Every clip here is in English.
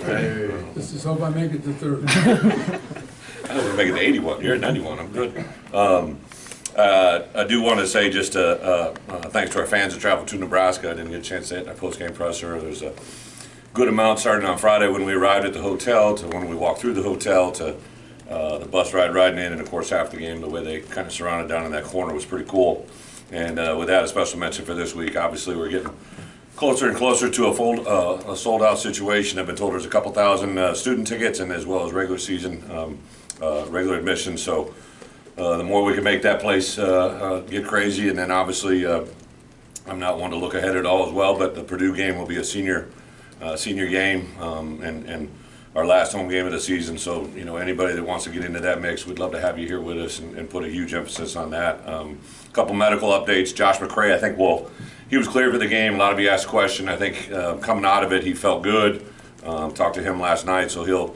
Hey. Let's just hope I make it to 30. I was gonna make it to 81. You're at 91. I'm good. I do want to say just thanks to our fans that traveled to Nebraska. I didn't get a chance to say it in our post-game presser. There's a good amount starting on Friday when we arrived at the hotel to when we walked through the hotel to the bus riding in, and of course after the game, the way they kind of surrounded down in that corner was pretty cool. And with that, a special mention for this week. Obviously, we're getting closer and closer to a sold-out situation. I've been told there's a couple thousand student tickets, and as well as regular season regular admission. So the more we can make that place get crazy, and then obviously I'm not one to look ahead at all as well, but the Purdue game will be a senior game and our last home game of the season. So anybody that wants to get into that mix, we'd love to have you here with us and put a huge emphasis on that. A couple medical updates. Josh McCray, I think, he was cleared for the game. A lot of you asked a question. I think coming out of it, he felt good. Talked to him last night, so he'll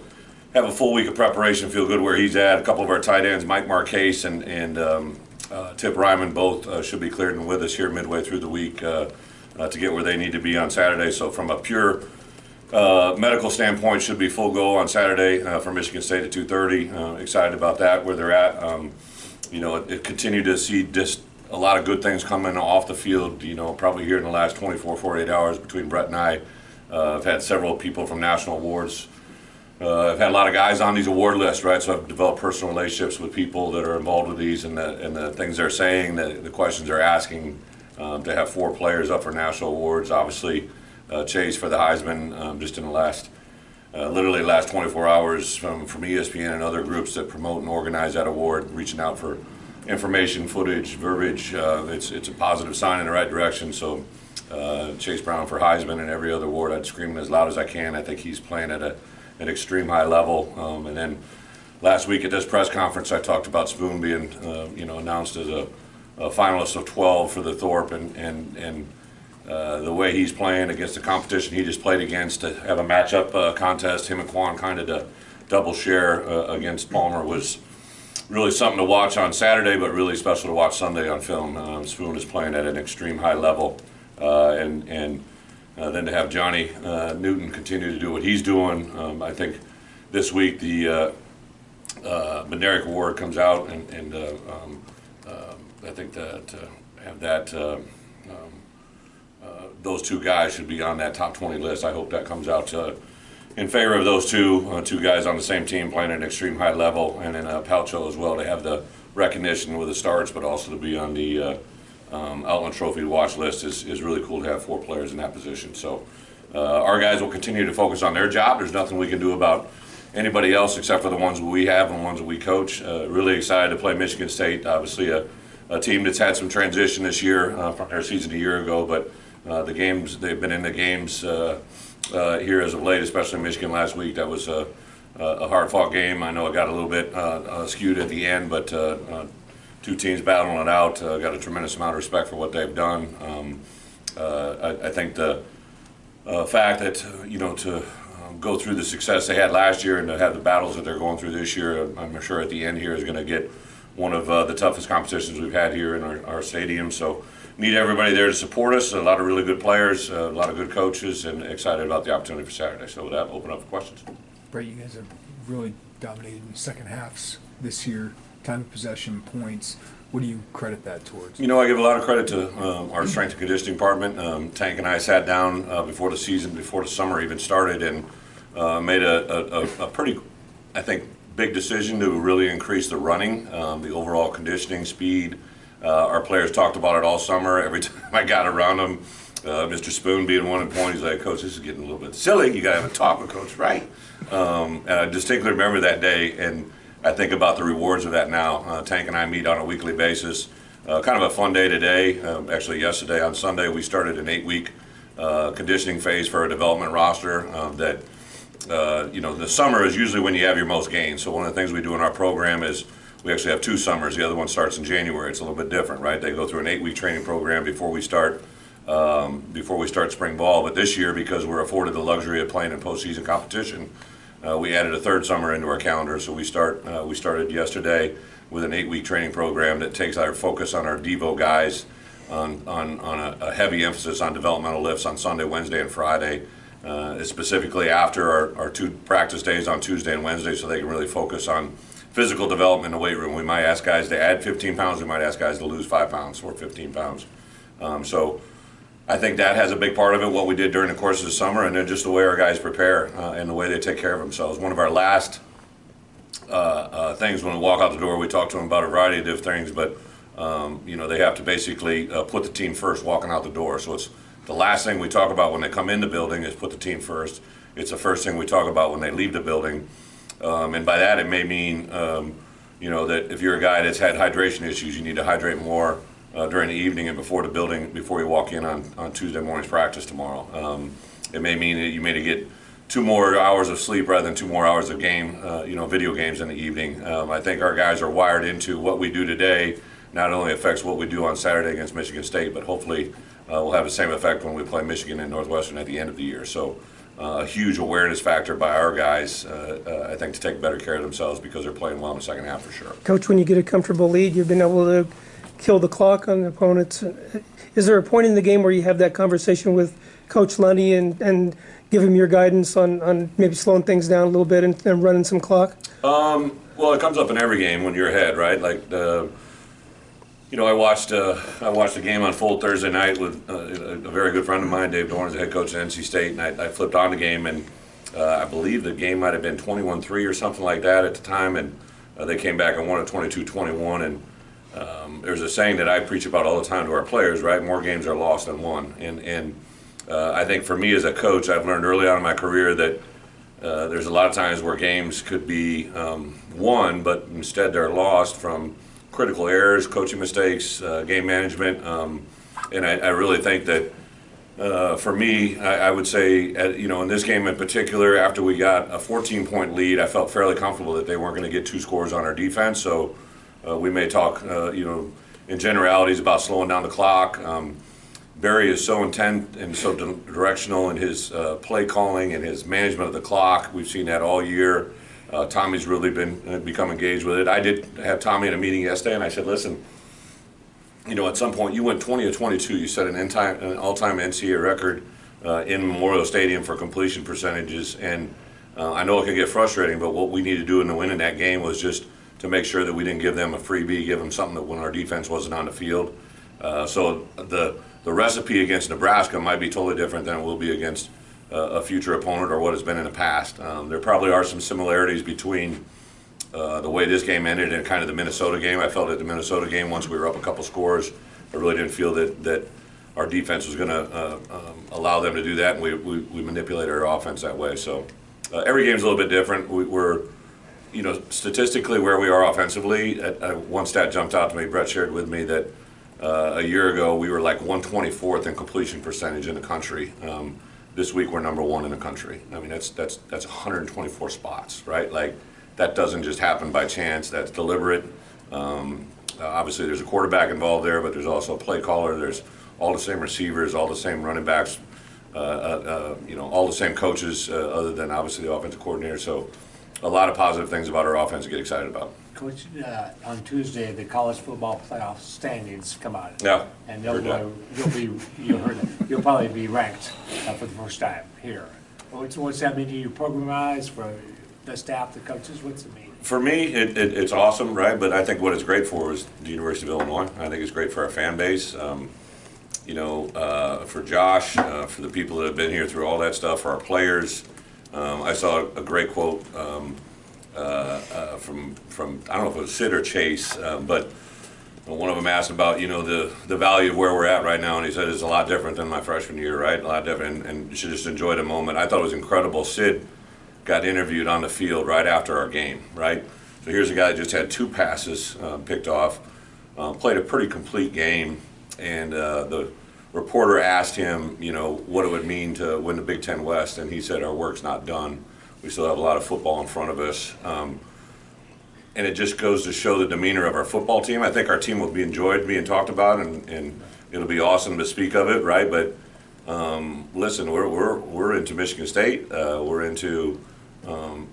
have a full week of preparation, feel good where he's at. A couple of our tight ends, Mike Marcase and Tip Ryman, both should be cleared and with us here midway through the week to get where they need to be on Saturday. So from a pure medical standpoint, should be full go on Saturday for Michigan State at 2:30. Excited about that, where they're at. It continued to see just a lot of good things coming off the field, probably here in the last 24, 48 hours between Bret and I. I've had several people from national awards. I've had a lot of guys on these award lists, right? So I've developed personal relationships with people that are involved with these, and the things they're saying, the questions they're asking. To have 4 players up for national awards, obviously Chase for the Heisman, just in the last, literally last 24 hours from ESPN and other groups that promote and organize that award, reaching out for information, footage, verbiage. It's a positive sign in the right direction. So Chase Brown for Heisman and every other award, I'd scream as loud as I can. I think he's playing at an extreme high level. And then last week at this press conference, I talked about Spoon being announced as a finalist of 12 for the Thorpe, and the way he's playing against the competition he just played against, to have a matchup contest, him and Quan kind of to double share against Palmer was really something to watch on Saturday, but really special to watch Sunday on film. Spoon is playing at an extreme high level, and then to have Johnny Newton continue to do what he's doing. I think this week the Bednarik Award comes out, and I think that have that those 2 guys should be on that top 20 list. I hope that comes out in favor of those two guys on the same team playing at an extreme high level, and then Palcho as well to have the recognition with the starts, but also to be on the Outland Trophy watch list is really cool to have 4 players in that position. So our guys will continue to focus on their job. There's nothing we can do about anybody else except for the ones that we have and the ones that we coach. Really excited to play Michigan State. Obviously a team that's had some transition this year from their season a year ago, but the games, they've been in the games here as of late, especially Michigan last week. That was a hard-fought game. I know it got a little bit skewed at the end, but 2 teams battling it out. Got a tremendous amount of respect for what they've done. I think the fact that to go through the success they had last year and to have the battles that they're going through this year, I'm sure at the end here is going to get one of the toughest competitions we've had here in our stadium. So need everybody there to support us. A lot of really good players, a lot of good coaches, and excited about the opportunity for Saturday. So with that, I'll open up for questions. Bret, you guys have really dominated in second halves this year, time of possession, points. What do you credit that towards? I give a lot of credit to our strength and conditioning department. Tank and I sat down before the season, before the summer even started, and made a pretty, I think, big decision to really increase the running, the overall conditioning, speed. Our players talked about it all summer. Every time I got around them, Mr. Spoon being one point, he's like, "Coach, this is getting a little bit silly. You got to have a talk with Coach Wright." And I distinctly remember that day, and I think about the rewards of that now. Tank and I meet on a weekly basis. Kind of a fun day today. Actually, yesterday on Sunday, we started an 8-week conditioning phase for our development roster that the summer is usually when you have your most gains. So one of the things we do in our program is we actually have 2 summers. The other one starts in January. It's a little bit different, right? They go through an 8-week training program before we start spring ball. But this year, because we're afforded the luxury of playing in postseason competition, we added a 3rd summer into our calendar. So we started yesterday with an 8-week training program that takes our focus on our Devo guys, on a heavy emphasis on developmental lifts on Sunday, Wednesday, and Friday. specifically after our 2 practice days on Tuesday and Wednesday, so they can really focus on physical development in the weight room. We might ask guys to add 15 pounds, we might ask guys to lose 5 pounds or 15 pounds. So I think that has a big part of it, what we did during the course of the summer, and then just the way our guys prepare and the way they take care of themselves. One of our last things when we walk out the door, we talk to them about a variety of different things, but you know, they have to basically put the team first walking out the door. So it's the last thing we talk about when they come in the building is put the team first. It's the first thing we talk about when they leave the building. And by that, it may mean, you know, that if you're a guy that's had hydration issues, you need to hydrate more during the evening and before the building, before you walk in on Tuesday morning's practice tomorrow. It may mean that you may get 2 more hours of sleep rather than 2 more hours of game, you know, video games in the evening. I think our guys are wired into what we do today not only affects what we do on Saturday against Michigan State, but hopefully will have the same effect when we play Michigan and Northwestern at the end of the year. So a huge awareness factor by our guys, I think, to take better care of themselves because they're playing well in the second half for sure. Coach, when you get a comfortable lead, you've been able to kill the clock on the opponents. Is there a point in the game where you have that conversation with Coach Lundy and give him your guidance on maybe slowing things down a little bit and running some clock? Well, it comes up in every game when you're ahead, right? Like, you know, I watched a game unfold Thursday night with a very good friend of mine, Dave Dorn, is the head coach at NC State, and I flipped on the game, and I believe the game might have been 21-3 or something like that at the time, and they came back and won it 22-21, and there's a saying that I preach about all the time to our players, right? More games are lost than won, and I think for me as a coach, I've learned early on in my career that there's a lot of times where games could be won, but instead they're lost from critical errors, coaching mistakes, game management, and I really think that for me, I would say, you know, in this game in particular, after we got a 14-point lead, I felt fairly comfortable that they weren't going to get 2 scores on our defense. So we may talk, you know, in generalities about slowing down the clock. Barry is so intent and so directional in his play calling and his management of the clock. We've seen that all year. Tommy's really become engaged with it. I did have Tommy in a meeting yesterday, and I said, listen, you know, at some point you went 20 of 22. You set an all-time NCAA record in Memorial Stadium for completion percentages, and I know it can get frustrating, but what we need to do in the win in that game was just to make sure that we didn't give them a freebie, give them something that when our defense wasn't on the field. So the recipe against Nebraska might be totally different than it will be against a future opponent or what has been in the past. There probably are some similarities between the way this game ended and kind of the Minnesota game. I felt at the Minnesota game, once we were up a couple scores, I really didn't feel that our defense was going to allow them to do that, and we manipulated our offense that way. So every game's a little bit different. We're, you know, statistically where we are offensively, one stat jumped out to me, Bret shared with me that a year ago we were like 124th in completion percentage in the country. This week we're number 1 in the country. I mean, that's 124 spots, right? Like, that doesn't just happen by chance. That's deliberate. Obviously, there's a quarterback involved there, but there's also a play caller. There's all the same receivers, all the same running backs, you know, all the same coaches, other than obviously the offensive coordinator. So, a lot of positive things about our offense to get excited about. Coach, on Tuesday, the college football playoff standings come out. Yeah. And you'll probably be ranked for the first time here. What's that mean to you, program-wise, for the staff, the coaches? What's it mean? For me, it's awesome, right? But I think what it's great for is the University of Illinois. I think it's great for our fan base. You know, for Josh, for the people that have been here through all that stuff, for our players. I saw a great quote from I don't know if it was Sid or Chase, but one of them asked about, you know, the value of where we're at right now, and he said it's a lot different than my freshman year, right? A lot different, and you should just enjoy the moment. I thought it was incredible. Sid got interviewed on the field right after our game, right? So here's a guy that just had 2 passes picked off, played a pretty complete game, and the reporter asked him, you know, what it would mean to win the Big Ten West, and he said, our work's not done. We still have a lot of football in front of us. And it just goes to show the demeanor of our football team. I think our team will be enjoyed being talked about, and it'll be awesome to speak of it, right? But listen, we're into Michigan State. We're into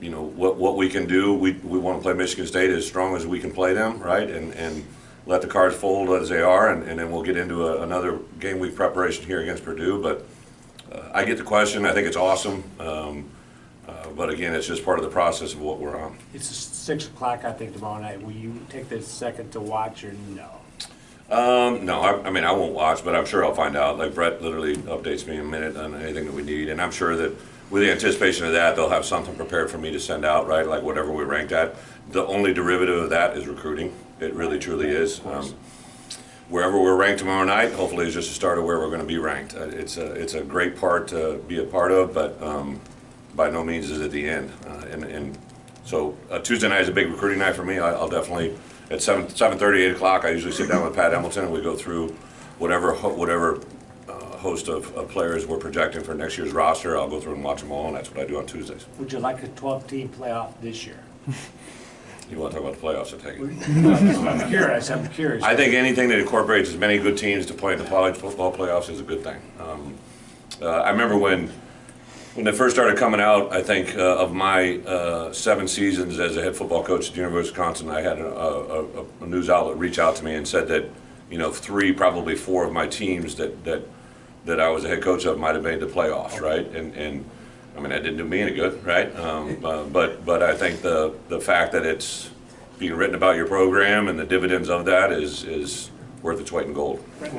you know, what we can do. We want to play Michigan State as strong as we can play them, right? And let the cards fold as they are, and then we'll get into another game week preparation here against Purdue. But I get the question. I think it's awesome. But again, it's just part of the process of what we're on. It's 6 o'clock, I think, tomorrow night. Will you take the second to watch or no? No, I mean, I won't watch, but I'm sure I'll find out. Like, Brett literally updates me in a minute on anything that we need, and I'm sure that with the anticipation of that, they'll have something prepared for me to send out, right? Like whatever we're ranked at. The only derivative of that is recruiting. It really, truly is. Wherever we're ranked tomorrow night, hopefully is just a start of where we're going to be ranked. It's a great part to be a part of, but by no means is it the end. And so Tuesday night is a big recruiting night for me. I'll definitely, at 7:30, 8 o'clock, I usually sit down with Pat Hamilton and we go through whatever host of players we're projecting for next year's roster. I'll go through and watch them all, and that's what I do on Tuesdays. Would you like a 12-team playoff this year? You want to talk about the playoffs, I take it. I'm curious. I think anything that incorporates as many good teams to play in the college football playoffs is a good thing. I remember when they first started coming out, I think of my 7 seasons as a head football coach at the University of Wisconsin, I had a news outlet reach out to me and said that, 3, probably 4 of my teams that I was a head coach of might have made the playoffs, right? And I mean, that didn't do me any good, right? But I think the fact that it's being written about your program and the dividends of that is worth its weight in gold. Kind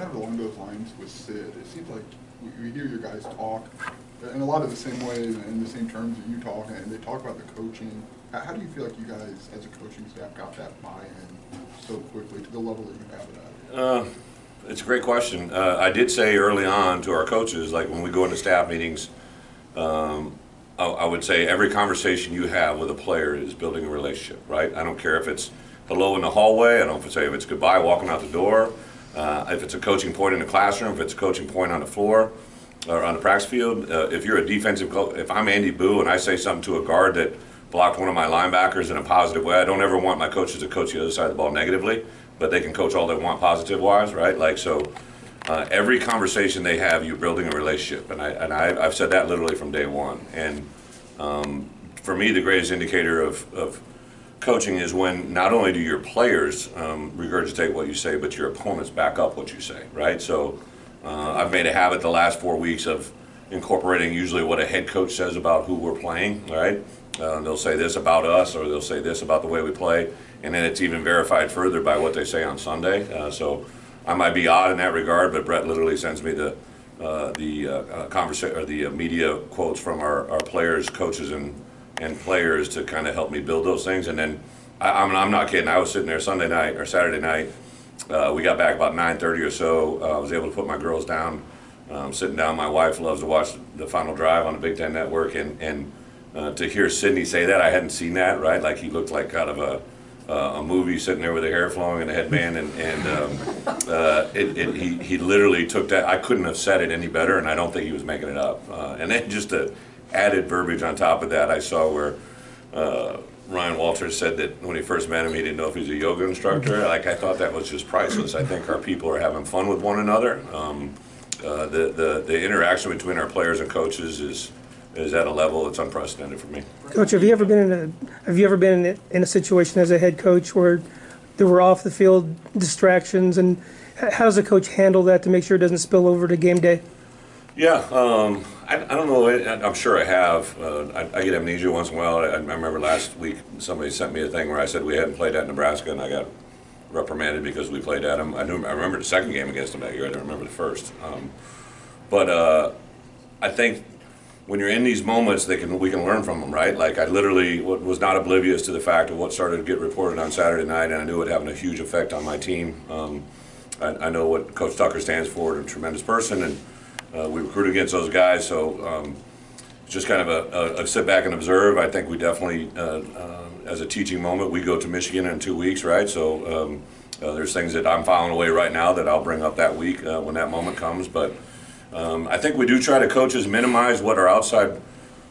of along those lines with Sid, it seems like we hear your guys talk in a lot of the same ways and in the same terms that you talk, and they talk about the coaching. How do you feel like you guys, as a coaching staff, got that buy-in so quickly to the level that you have it at? It's a great question. I did say early on to our coaches, like when we go into staff meetings, I would say every conversation you have with a player is building a relationship, right? I don't care if it's hello in the hallway, I don't say if it's goodbye walking out the door, if it's a coaching point in the classroom, if it's a coaching point on the floor or on the practice field. If you're a defensive coach, if I'm Andy Boo and I say something to a guard that blocked one of my linebackers in a positive way, I don't ever want my coaches to coach the other side of the ball negatively, but they can coach all they want positive-wise, right? Like, so every conversation they have, you're building a relationship, and I've said that literally from day one. And for me, the greatest indicator of coaching is when not only do your players regurgitate what you say, but your opponents back up what you say, right? So I've made a habit the last 4 weeks of incorporating usually what a head coach says about who we're playing, right? They'll say this about us, or they'll say this about the way we play, and then it's even verified further by what they say on Sunday. So I might be odd in that regard, but Brett literally sends me the conversation or the media quotes from our players, coaches, and players to kind of help me build those things. And then I'm not kidding. I was sitting there Sunday night or Saturday night. We got back about 9:30 or so. I was able to put my girls down, sitting down. My wife loves to watch the Final Drive on the Big Ten Network, and to hear Sidney say that, I hadn't seen that, right? Like he looked like kind of a movie sitting there with the hair flowing and the headband, and he literally took that. I couldn't have said it any better, and I don't think he was making it up. And then just the added verbiage on top of that, I saw where Ryan Walters said that when he first met him, he didn't know if he was a yoga instructor. Like, I thought that was just priceless. I think our people are having fun with one another. The interaction between our players and coaches is at a level that's unprecedented for me. Coach, have you ever been in a situation as a head coach where there were off the field distractions, and how does a coach handle that to make sure it doesn't spill over to game day? Yeah, I don't know. I'm sure I have. I get amnesia once in a while. I remember last week somebody sent me a thing where I said we hadn't played at Nebraska, and I got reprimanded because we played at them. I remember the second game against them that year. I don't remember the first. But I think when you're in these moments, we can learn from them, right? Like, I literally was not oblivious to the fact of what started to get reported on Saturday night, and I knew it having a huge effect on my team. I know what Coach Tucker stands for, a tremendous person, and we recruit against those guys, so just kind of a sit back and observe. I think we definitely, as a teaching moment, we go to Michigan in 2 weeks, right? So there's things that I'm filing away right now that I'll bring up that week when that moment comes, but I think we do try to, coaches, minimize what our outside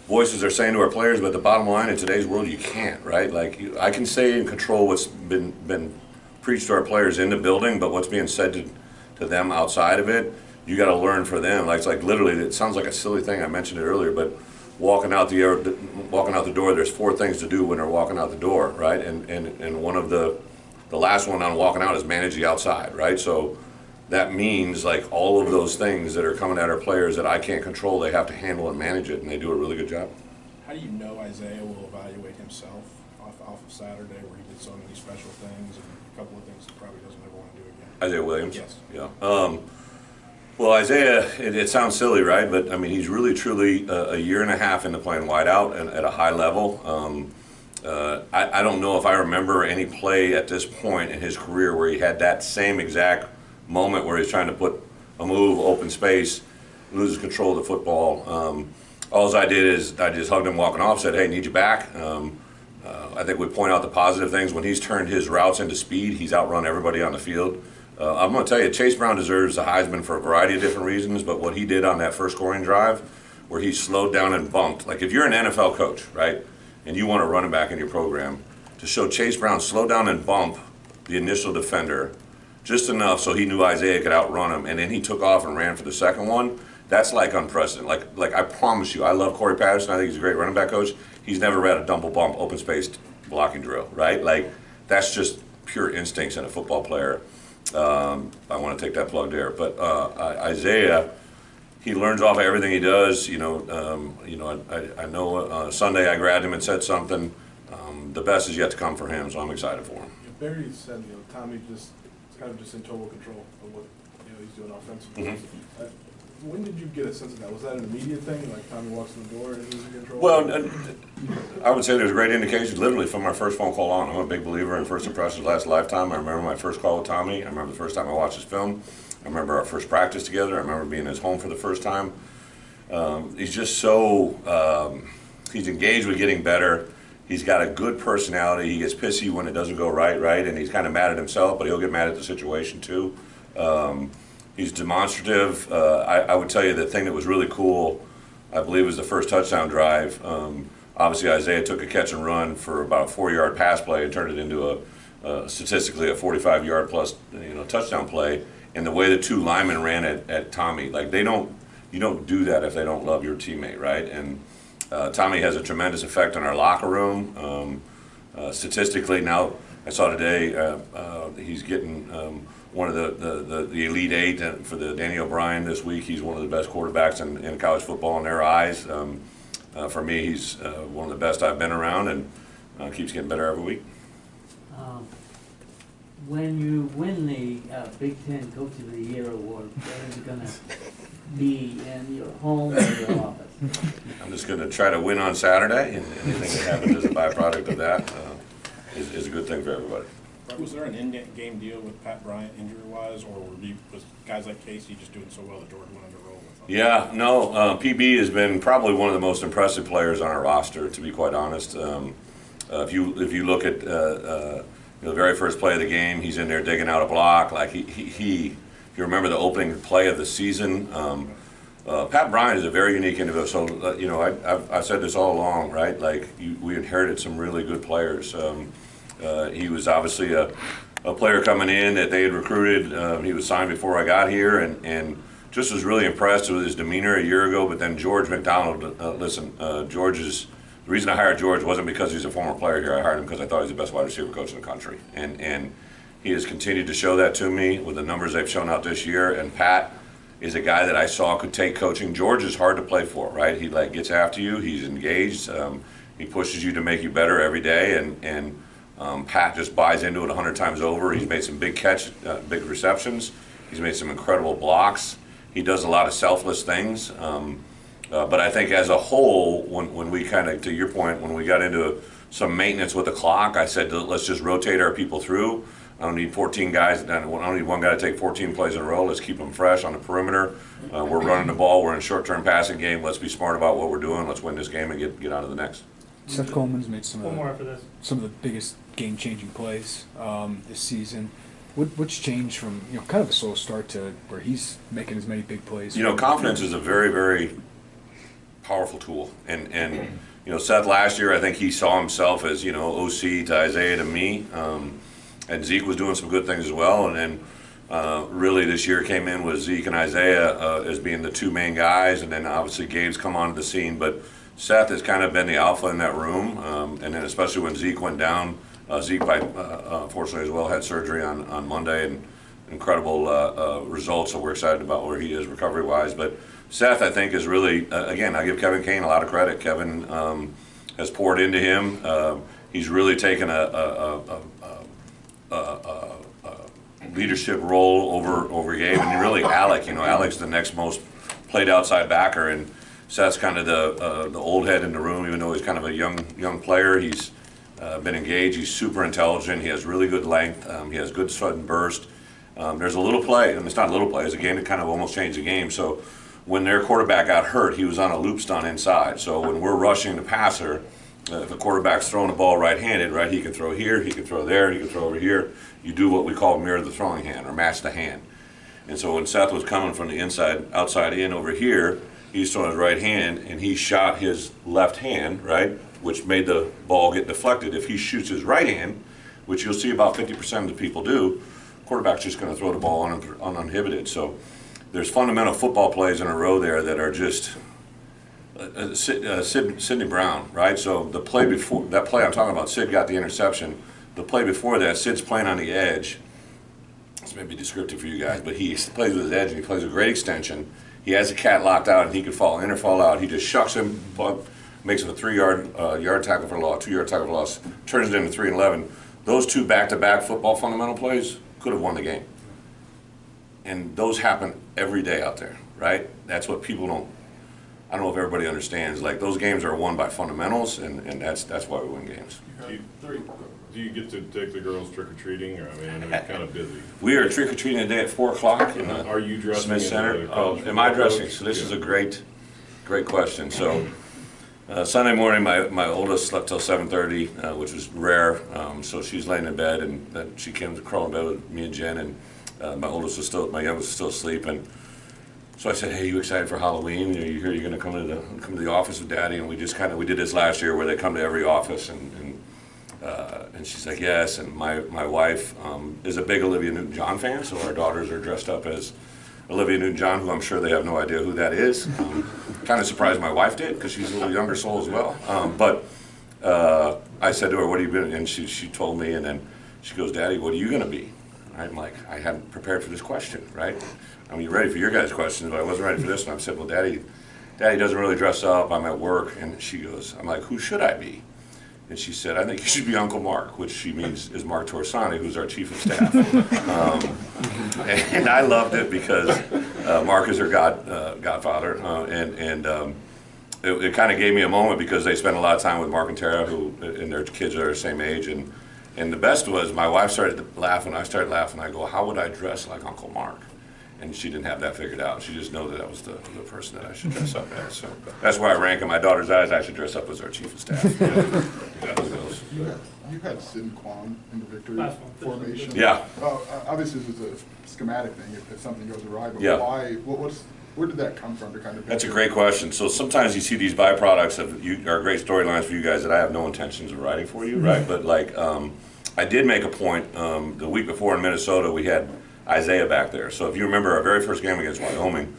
voices are saying to our players, but the bottom line in today's world, you can't, right? Like, I can say and control what's been preached to our players in the building, but what's being said to them outside of it, you got to learn for them. Like, it's like literally, it sounds like a silly thing, I mentioned it earlier, but walking out the door, there's 4 things to do when they're walking out the door, right? And one of the last one on walking out is manage the outside, right? So that means like all of those things that are coming at our players that I can't control, they have to handle and manage it, and they do a really good job. How do you know Isaiah will evaluate himself off of Saturday where he did so many special things and a couple of things he probably doesn't ever want to do again? Isaiah Williams? Yes. Yeah. Well, Isaiah, it sounds silly, right? But I mean, he's really, truly a year and a half into playing wideout and at a high level. I don't know if I remember any play at this point in his career where he had that same exact moment where he's trying to put a move, open space, loses control of the football. All I did is I just hugged him walking off, said, "Hey, need you back." I think we point out the positive things. When he's turned his routes into speed, he's outrun everybody on the field. I'm going to tell you, Chase Brown deserves the Heisman for a variety of different reasons, but what he did on that first scoring drive, where he slowed down and bumped, like if you're an NFL coach, right, and you want a running back in your program, to show Chase Brown slow down and bump the initial defender just enough so he knew Isaiah could outrun him, and then he took off and ran for the second one, that's like unprecedented. Like I promise you, I love Corey Patterson. I think he's a great running back coach. He's never read a double bump, open spaced blocking drill, right? Like that's just pure instincts in a football player. I want to take that plug there, but Isaiah, he learns off of everything he does. I know Sunday I grabbed him and said something. The best is yet to come for him, so I'm excited for him. Barry said, Tommy just kind of just in total control of what he's doing offensively. Mm-hmm. When did you get a sense of that? Was that an immediate thing, like Tommy walks in the door and he's in control? Well, I would say there's great indications literally from our first phone call on. I'm a big believer in first impressions last a lifetime. I remember my first call with Tommy. I remember the first time I watched his film. I remember our first practice together. I remember being in his home for the first time. He's just so, he's engaged with getting better. He's got a good personality. He gets pissy when it doesn't go right, and he's kind of mad at himself, but he'll get mad at the situation too. He's demonstrative. I would tell you the thing that was really cool, I believe, was the first touchdown drive. Obviously, Isaiah took a catch and run for about a 4-yard pass play and turned it into statistically a 45-yard plus touchdown play. And the way the two linemen ran at Tommy, like you don't do that if they don't love your teammate, right? And Tommy has a tremendous effect on our locker room. Statistically, now I saw today he's getting one of the Elite Eight for the Danny O'Brien this week. He's one of the best quarterbacks in college football in their eyes. For me, he's one of the best I've been around, and keeps getting better every week. When you win the Big Ten Coach of the Year award, where is it going to be, in your home or your office? I'm just going to try to win on Saturday, and anything that happens as a byproduct of that is a good thing for everybody. Was there an in-game deal with Pat Bryant injury-wise, or was guys like Casey just doing so well that George wanted to roll with them? Yeah, no, PB has been probably one of the most impressive players on our roster, to be quite honest. If you look at the very first play of the game, he's in there digging out a block. Like if you remember the opening play of the season, Pat Bryant is a very unique individual. So I've said this all along, right? Like we inherited some really good players. He was obviously a player coming in that they had recruited. He was signed before I got here, and just was really impressed with his demeanor a year ago. But then George McDonald, the reason I hired George wasn't because he's a former player here. I hired him because I thought he's the best wide receiver coach in the country, and he has continued to show that to me with the numbers they've shown out this year. And Pat is a guy that I saw could take coaching. George is hard to play for, right? He gets after you. He's engaged. He pushes you to make you better every day, and Pat just buys into it 100 times over. He's made some big big receptions. He's made some incredible blocks. He does a lot of selfless things. But I think as a whole, when we kind of, to your point, when we got into some maintenance with the clock, I said, let's just rotate our people through. I don't need 14 guys. I don't need one guy to take 14 plays in a row. Let's keep them fresh on the perimeter. We're running the ball. We're in a short-term passing game. Let's be smart about what we're doing. Let's win this game and get on to the next. Seth Coleman's made some One more for this. of the biggest game-changing plays this season. What's changed from kind of a slow start to where he's making as many big plays? Confidence is a very, very powerful tool, and Seth last year, I think he saw himself as OC to Isaiah to me, and Zeke was doing some good things as well, and then really this year came in with Zeke and Isaiah as being the two main guys, and then obviously Gabe's come onto the scene, but Seth has kind of been the alpha in that room, and then especially when Zeke went down, Zeke, unfortunately as well, had surgery on Monday, and incredible results, so we're excited about where he is recovery-wise. But Seth, I think, is really, again, I give Kevin Kane a lot of credit. Kevin has poured into him. He's really taken a leadership role over Gabe, and really Alec. Alec's the next most played outside backer, and Seth's kind of the old head in the room, even though he's kind of a young player. He's been engaged. He's super intelligent. He has really good length. He has good sudden burst. There's a little play, and it's not a little play. It's a game that kind of almost changed the game. So when their quarterback got hurt, he was on a loop stunt inside. So when we're rushing the passer, if a quarterback's throwing the ball right-handed, right, he can throw here, he can throw there, he can throw over here. You do what we call mirror the throwing hand or match the hand. And so when Seth was coming from the inside, outside in over here, he's throwing his right hand, and he shot his left hand, right, which made the ball get deflected. If he shoots his right hand, which you'll see about 50% of the people do, quarterback's just going to throw the ball uninhibited. So there's fundamental football plays in a row there that are just Sidney Brown, right? So the play before, that play I'm talking about, Sid got the interception. The play before that, Sid's playing on the edge. This may be descriptive for you guys, but he plays with his edge, and he plays a great extension. He has a cat locked out, and he could fall in or fall out. He just shucks him, makes him a 3-yard tackle for loss, 2-yard tackle for loss, turns it into 3 and 11. Those two back-to-back football fundamental plays could have won the game. And those happen every day out there, right? That's what people don't, I don't know if everybody understands. Like, those games are won by fundamentals, and that's why we win games. Do you get to take the girls trick-or-treating, or, I mean, I know you're kind of busy. We are trick-or-treating today at 4 o'clock in the Are you dressing Smith as Center. a college Am I football dressing? coach? So this is Yeah. a great question. So Sunday morning, my oldest slept till 7:30, which was rare. So she's laying in bed, and then she came to crawl in bed with me and Jen, and my youngest was still asleep. And so I said, "Hey, you excited for Halloween? You hear you're going to come to the office with Daddy?" And we did this last year where they come to every office, and she's like, "Yes." And my wife is a big Olivia Newton-John fan, so our daughters are dressed up as Olivia Newton-John, who I'm sure they have no idea who that is. Kind of surprised my wife did, because she's a little younger soul as well. But I said to her, "What are you going to?" And she told me, and then she goes, "Daddy, what are you going to be?" I'm like, I hadn't prepared for this question, right? I mean, you're ready for your guys' questions, but I wasn't ready for this one. I said, "Well, Daddy doesn't really dress up. I'm at work." And she goes, I'm like, "Who should I be?" And she said, "I think you should be Uncle Mark," which she means is Mark Torsani, who's our chief of staff. And I loved it because Mark is her godfather, and it kind of gave me a moment because they spent a lot of time with Mark and Tara, and their kids are the same age. And the best was my wife started to laugh, and I started laughing. I go, "How would I dress like Uncle Mark?" And she didn't have that figured out. She just knew that was the person that I should dress up as. So that's why I rank in my daughter's eyes. I should dress up as our chief of staff. You had Sid and Quan in the victory formation. Yeah. Obviously, this is a schematic thing if something goes awry, but Yeah. why? Where did that come from to kind of? That's a great question. So sometimes you see these byproducts of are great storylines for you guys that I have no intentions of writing for you, right? But like, I did make a point the week before in Minnesota. We had Isaiah back there. So if you remember our very first game against Wyoming,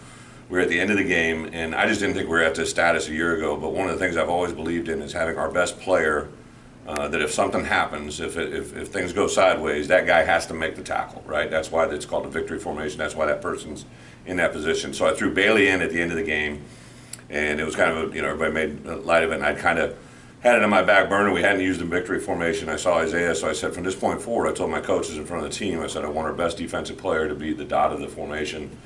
we were at the end of the game, and I just didn't think we were at this status a year ago. But one of the things I've always believed in is having our best player. That if something happens, if things go sideways, that guy has to make the tackle, right? That's why it's called a victory formation. That's why that person's in that position. So I threw Bailey in at the end of the game, and it was kind of everybody made light of it, and I'd kind of had it on my back burner. We hadn't used a victory formation. I saw Isaiah, so I said from this point forward, I told my coaches in front of the team, I said I want our best defensive player to be the dot of the formation.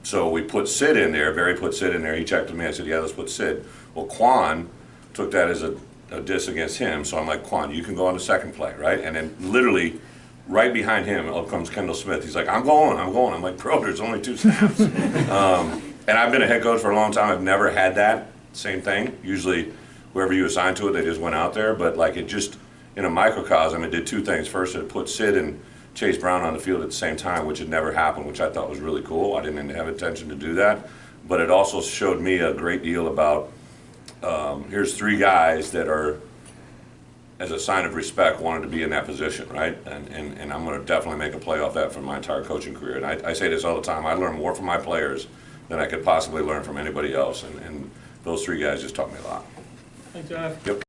So we put Sid in there. Barry put Sid in there. He checked with me. I said, "Yeah, let's put Sid." Well, Quan took that as a diss against him, so I'm like, "Quan, you can go on the second play," right? And then literally right behind him up comes Kendall Smith. He's like, I'm going. I'm like, "Bro, there's only 2 snaps." And I've been a head coach for a long time. I've never had that same thing. Usually whoever you assign to it, they just went out there. But like, it just, in a microcosm, it did 2 things. First, it put Sid and Chase Brown on the field at the same time, which had never happened, which I thought was really cool. I didn't have intention to do that. But it also showed me a great deal about here's 3 guys that are, as a sign of respect, wanted to be in that position, right? And I'm going to definitely make a play off that for my entire coaching career. And I say this all the time. I learn more from my players than I could possibly learn from anybody else. And those 3 guys just taught me a lot. Thanks, Jeff. Yep.